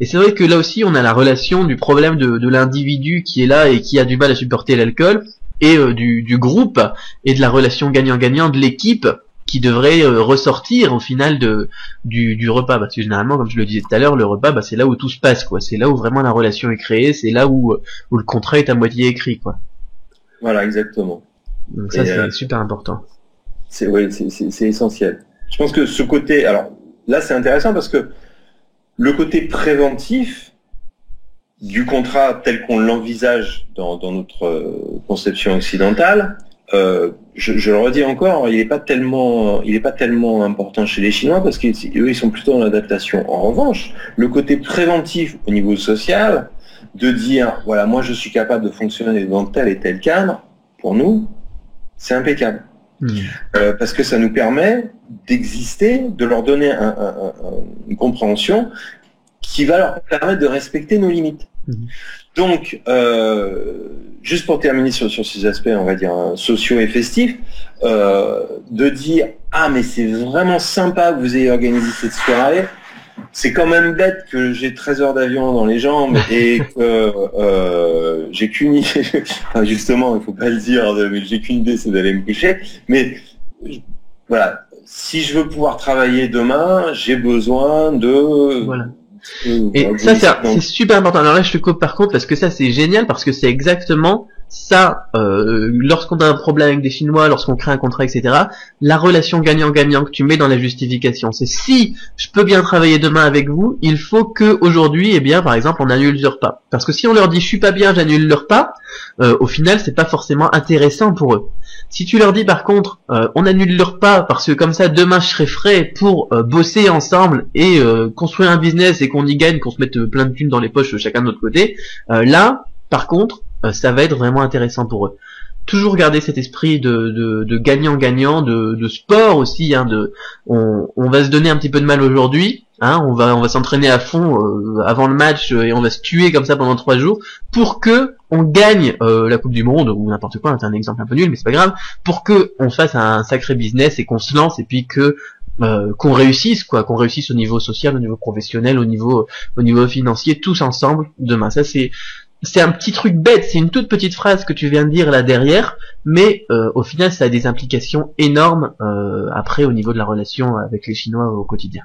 Et c'est vrai que là aussi, on a la relation du problème de l'individu qui est là et qui a du mal à supporter l'alcool, et du groupe, et de la relation gagnant-gagnant de l'équipe, qui devrait ressortir au final du repas, parce que généralement, comme je le disais tout à l'heure, le repas, bah, c'est là où tout se passe, quoi. C'est là où vraiment la relation est créée, c'est là où le contrat est à moitié écrit, quoi. Voilà, exactement. Donc ça, c'est super important. C'est essentiel. Je pense que ce côté, alors là, c'est intéressant parce que le côté préventif du contrat tel qu'on l'envisage dans notre conception occidentale, je le redis encore, il est pas tellement important chez les Chinois parce qu'eux ils sont plutôt dans l'adaptation. En revanche, le côté préventif au niveau social, de dire voilà, moi je suis capable de fonctionner dans tel et tel cadre, pour nous, c'est impeccable. Parce que ça nous permet d'exister, de leur donner une compréhension qui va leur permettre de respecter nos limites. Donc, juste pour terminer sur ces aspects, on va dire, sociaux et festifs, de dire « Ah, mais c'est vraiment sympa que vous ayez organisé cette soirée, c'est quand même bête que j'ai 13 heures d'avion dans les jambes et que j'ai qu'une idée, enfin, justement, il faut pas le dire, mais j'ai qu'une idée, c'est d'aller me coucher. Mais voilà, si je veux pouvoir travailler demain, j'ai besoin de... Voilà. Et ça, c'est super important. Alors là, je te coupe par contre, parce que ça, c'est génial, parce que c'est exactement ça, lorsqu'on a un problème avec des Chinois, lorsqu'on crée un contrat, etc., la relation gagnant-gagnant que tu mets dans la justification, c'est si je peux bien travailler demain avec vous, il faut que aujourd'hui, eh bien, par exemple, on annule le repas. Parce que si on leur dit je suis pas bien, j'annule le repas, au final, c'est pas forcément intéressant pour eux. Si tu leur dis par contre, on annule le repas parce que comme ça demain je serai frais pour bosser ensemble et construire un business et qu'on y gagne, qu'on se mette plein de thunes dans les poches chacun de notre côté, là, par contre, ça va être vraiment intéressant pour eux. Toujours garder cet esprit de gagnant-gagnant, de sport aussi, hein, on va se donner un petit peu de mal aujourd'hui, hein, on va s'entraîner à fond avant le match et on va se tuer comme ça pendant 3 jours pour que on gagne la Coupe du Monde ou n'importe quoi, c'est un exemple un peu nul mais c'est pas grave, pour que on fasse un sacré business et qu'on se lance et puis que qu'on réussisse quoi, qu'on réussisse au niveau social, au niveau professionnel, au niveau financier, tous ensemble demain. Ça c'est un petit truc bête, c'est une toute petite phrase que tu viens de dire là derrière, mais au final ça a des implications énormes après au niveau de la relation avec les Chinois au quotidien.